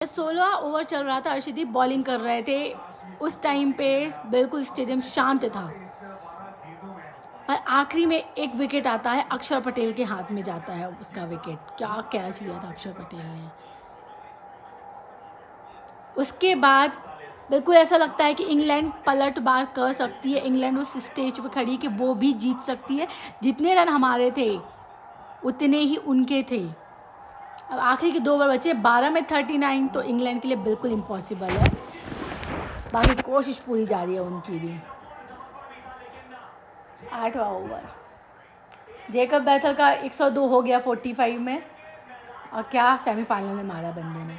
16 over चल रहा था, अर्शदीप बॉलिंग कर रहे थे। उस टाइम पे बिल्कुल स्टेडियम शांत था, पर आखिरी में एक विकेट आता है, अक्षर पटेल के हाथ में जाता है उसका विकेट। क्या कैच लिया था अक्षर पटेल ने। उसके बाद बिल्कुल ऐसा लगता है कि इंग्लैंड पलट बार कर सकती है। इंग्लैंड उस स्टेज पे खड़ी कि वो भी जीत सकती है। जितने रन हमारे थे उतने ही उनके थे। अब आखिरी के 2 ओवर बचे, 12 में 39, तो इंग्लैंड के लिए बिल्कुल इम्पॉसिबल है। बाकी कोशिश पूरी जारी है उनकी भी। 8वां ओवर, जेकब बैथल का 102 हो गया 45 में। और क्या सेमीफाइनल में मारा बंदे ने।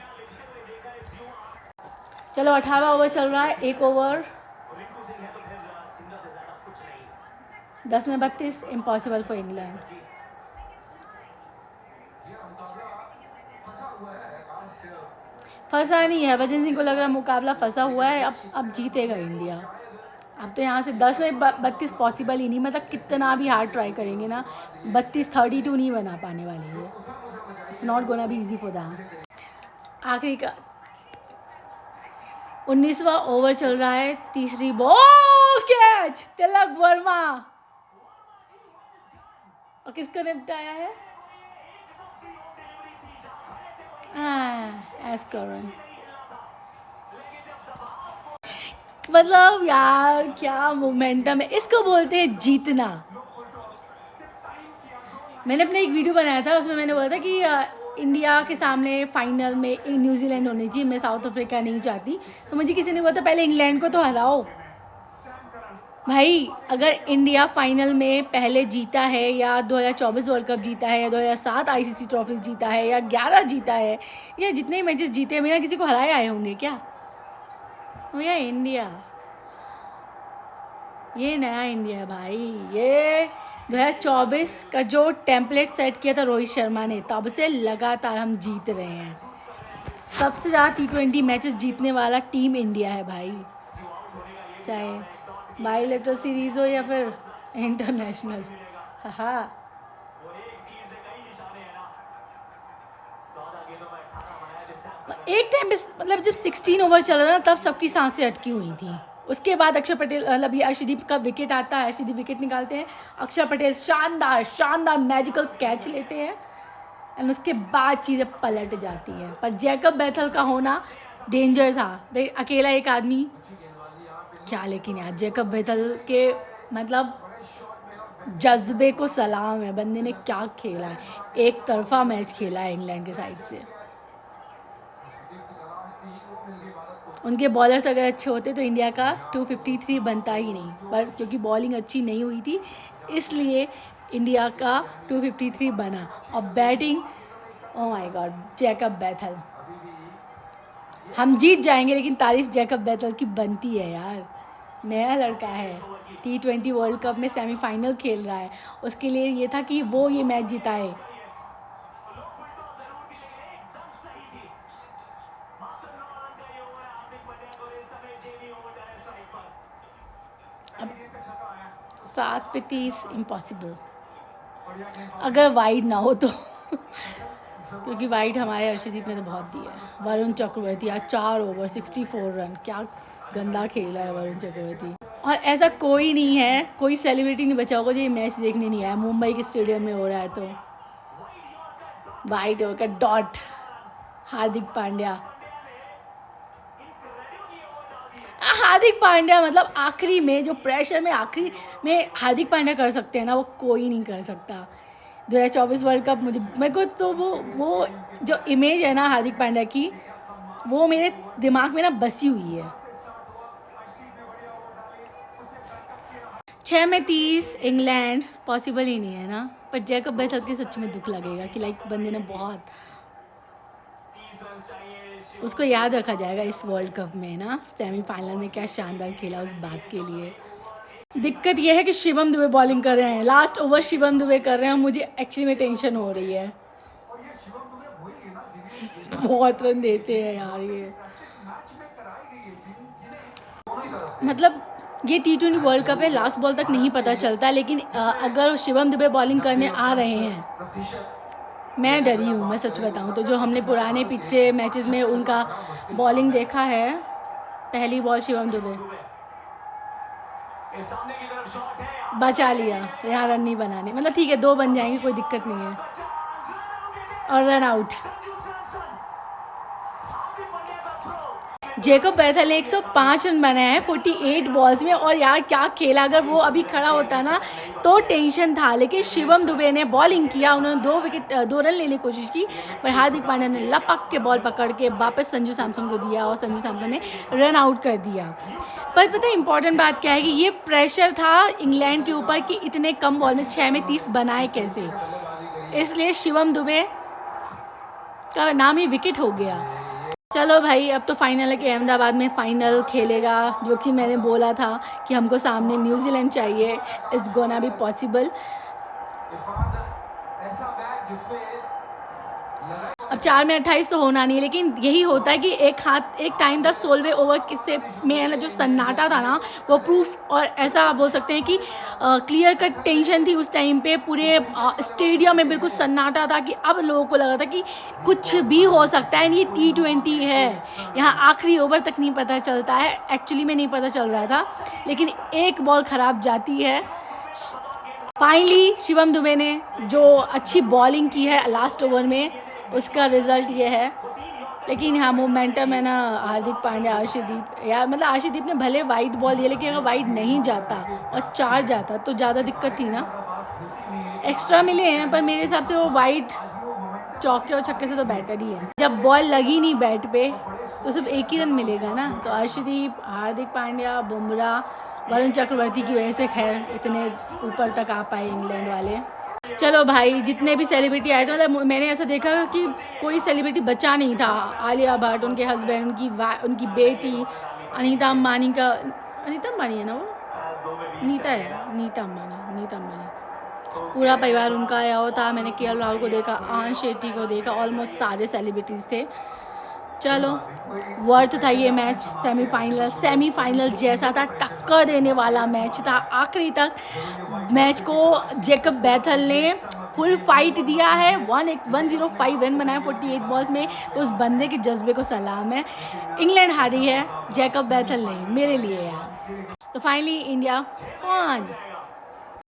चलो 18वां ओवर चल रहा है, 1 ओवर, 10 में 32, इम्पॉसिबल फॉर इंग्लैंड। फंसा नहीं है, हरभजन सिंह को लग रहा मुकाबला फंसा हुआ है। अब जीतेगा इंडिया। अब तो यहाँ से 10 में 32 पॉसिबल ही नहीं, मतलब कितना भी हार्ड ट्राई करेंगे ना, 32-32 नहीं बना पाने वाले ये। It's not gonna be easy for them. आखिरी का 19वां ओवर चल रहा है, तीसरी बॉल, कैच, तिलक वर्मा। और किसको निपटाया है? एस करण। मतलब यार क्या मोमेंटम है, इसको बोलते हैं जीतना। मैंने अपने एक वीडियो बनाया था, उसमें मैंने बोला था कि इंडिया के सामने फाइनल में न्यूजीलैंड होनी चाहिए, मैं साउथ अफ्रीका नहीं चाहती। तो मुझे किसी ने बोला था पहले इंग्लैंड को तो हराओ भाई। अगर इंडिया फाइनल में पहले जीता है, या 2024 वर्ल्ड कप जीता है, या 2007 आईसीसी ट्रॉफीज जीता है, या 11 जीता है, या जितने मैचेस जीते हैं, बिना किसी को हराए आए होंगे क्या? भैया इंडिया, ये नया इंडिया है भाई। ये 2024 का जो टेम्पलेट सेट किया था रोहित शर्मा ने, तब से लगातार हम जीत रहे हैं। सबसे ज़्यादा T20 मैचेस जीतने वाला टीम इंडिया है भाई, चाहे बाईलेटरल सीरीज हो या फिर इंटरनेशनल। हाँ, एक टाइम पे मतलब जब 16 ओवर चल रहा था तब सबकी सांसें अटकी हुई थी। उसके बाद अक्षर पटेल, मतलब ये अर्शदीप का विकेट आता है, अर्शदीप विकेट निकालते हैं, अक्षर पटेल शानदार शानदार मैजिकल कैच लेते हैं, एंड उसके बाद चीज़ें पलट जाती हैं। पर जैकब बैथल का होना डेंजर था भाई, अकेला एक आदमी क्या। लेकिन यार जैकब बैथल के मतलब जज्बे को सलाम है, बंदे ने क्या खेला है। एक तरफा मैच खेला है इंग्लैंड के साइड से। उनके बॉलर्स अगर अच्छे होते तो इंडिया का 253 बनता ही नहीं, पर क्योंकि बॉलिंग अच्छी नहीं हुई थी इसलिए इंडिया का 253 बना। और batting, oh my God, Jacob Bethel. हम जीत जाएंगे लेकिन तारीफ जैकब बैथल की बनती है यार। नया लड़का है, T20 वर्ल्ड कप में सेमीफाइनल खेल रहा है, उसके लिए ये था कि वो ये मैच जिताए। अब 7 पे 30 इम्पॉसिबल, अगर वाइड ना हो तो क्योंकि वाइड हमारे अर्शदीप ने तो बहुत दिया है। वरुण चक्रवर्ती आज 4 ओवर 64 रन, क्या गंदा खेला है वरुण चक्रवर्ती। और ऐसा कोई नहीं है, कोई सेलिब्रिटी नहीं बचा होगा जो ये मैच देखने नहीं आया। मुंबई के स्टेडियम में हो रहा है तो वाइड ओवर का डॉट, हार्दिक पांड्या। हार्दिक पांड्या मतलब आखिरी में जो प्रेशर में आखिरी में हार्दिक पांड्या कर सकते हैं ना, वो कोई नहीं कर सकता। 2024 वर्ल्ड कप मेरे को तो वो जो इमेज है ना हार्दिक पांड्या की, वो मेरे दिमाग में ना बसी हुई है। 6 में 30 इंग्लैंड पॉसिबल ही नहीं है ना। पर जैकब बैथल के सच में दुख लगेगा कि लाइक बंदे ने बहुत, उसको याद रखा जाएगा इस वर्ल्ड कप में ना, सेमीफाइनल में क्या शानदार खेला उस बात के लिए। दिक्कत यह है कि शिवम दुबे बॉलिंग कर रहे हैं, लास्ट ओवर शिवम दुबे कर रहे हैं, मुझे एक्चुअली में टेंशन हो रही है। बहुत रन देते हैं यार ये, मतलब ये T20 वर्ल्ड कप है, लास्ट बॉल तक नहीं पता चलता, लेकिन अगर शिवम दुबे बॉलिंग करने आ रहे हैं मैं डरी हूँ, मैं सच बताऊँ तो। जो हमने पुराने पिछले मैचेस में उनका बॉलिंग देखा है, पहली बॉल शिवम दुबे बचा लिया, यहाँ रन नहीं बनाने, मतलब ठीक है 2 बन जाएंगे, कोई दिक्कत नहीं है, और रन आउट। जेकब बैथल ने 105 रन बनाए हैं 48 बॉल्स में, और यार क्या खेला। अगर वो अभी खड़ा होता ना तो टेंशन था, लेकिन शिवम दुबे ने बॉलिंग किया, उन्होंने 2 रन लेने की कोशिश की, पर हार्दिक पांड्या ने लपक के बॉल पकड़ के वापस संजू सैमसन को दिया और संजू सैमसन ने रन आउट कर दिया। पर पता है इंपॉर्टेंट बात क्या है कि ये प्रेशर था इंग्लैंड के ऊपर कि इतने कम बॉल में 6 में 30 बनाए कैसे, इसलिए शिवम दुबे का नाम ही विकेट हो गया। चलो भाई, अब तो फाइनल है कि अहमदाबाद में फाइनल खेलेगा, जो कि मैंने बोला था कि हमको सामने न्यूजीलैंड चाहिए, इट्स गोना बी पॉसिबल। अब 4 में 28 तो होना नहीं, लेकिन यही होता है कि एक टाइम था 16वें ओवर किससे में जो सन्नाटा था ना वो प्रूफ, और ऐसा बोल सकते हैं कि क्लियर कट टेंशन थी उस टाइम पे, पूरे स्टेडियम में बिल्कुल सन्नाटा था कि अब लोगों को लगा था कि कुछ भी हो सकता है, ये T20 है, यहाँ आखिरी ओवर तक नहीं पता चलता है। एक्चुअली में नहीं पता चल रहा था, लेकिन एक बॉल ख़राब जाती है। फाइनली शिवम दुबे ने जो अच्छी बॉलिंग की है लास्ट ओवर में, उसका रिजल्ट ये है। लेकिन हाँ मोमेंटम है ना, हार्दिक पांड्या, अर्शदीप, यार मतलब अर्शदीप ने भले वाइड बॉल दिया, लेकिन अगर वाइड नहीं जाता और 4 जाता तो ज़्यादा दिक्कत थी ना। एक्स्ट्रा मिले हैं, पर मेरे हिसाब से वो वाइड चौके और छक्के से तो बेटर ही है। जब बॉल लगी नहीं बैट पे तो सिर्फ एक ही रन मिलेगा ना। तो अर्शदीप, हार्दिक पांड्या, बुमराह, वरुण चक्रवर्ती की वजह से खैर इतने ऊपर तक आ पाए इंग्लैंड वाले। चलो भाई, जितने भी सेलिब्रिटी आए थे, मतलब मैंने ऐसा देखा कि कोई सेलिब्रिटी बचा नहीं था। आलिया भट्ट, उनके हस्बैंड, उनकी बेटी अनीता अंबानी का, अनीता अंबानी है ना वो, नीता अंबानी, पूरा परिवार उनका आया हुआ था। मैंने KL राहुल को देखा, आंश शेट्टी को देखा, ऑलमोस्ट सारे सेलिब्रिटीज़ थे। चलो वर्थ था ये मैच। सेमीफाइनल जैसा था, टक्कर देने वाला मैच था। आखिरी तक मैच को जेकब बैथल ने फुल फाइट दिया है, 105 रन बनाए 48 बॉल्स में, तो उस बंदे के जज्बे को सलाम है। इंग्लैंड हारी है, जेकब बैथल नहीं, मेरे लिए यार। तो फाइनली इंडिया 1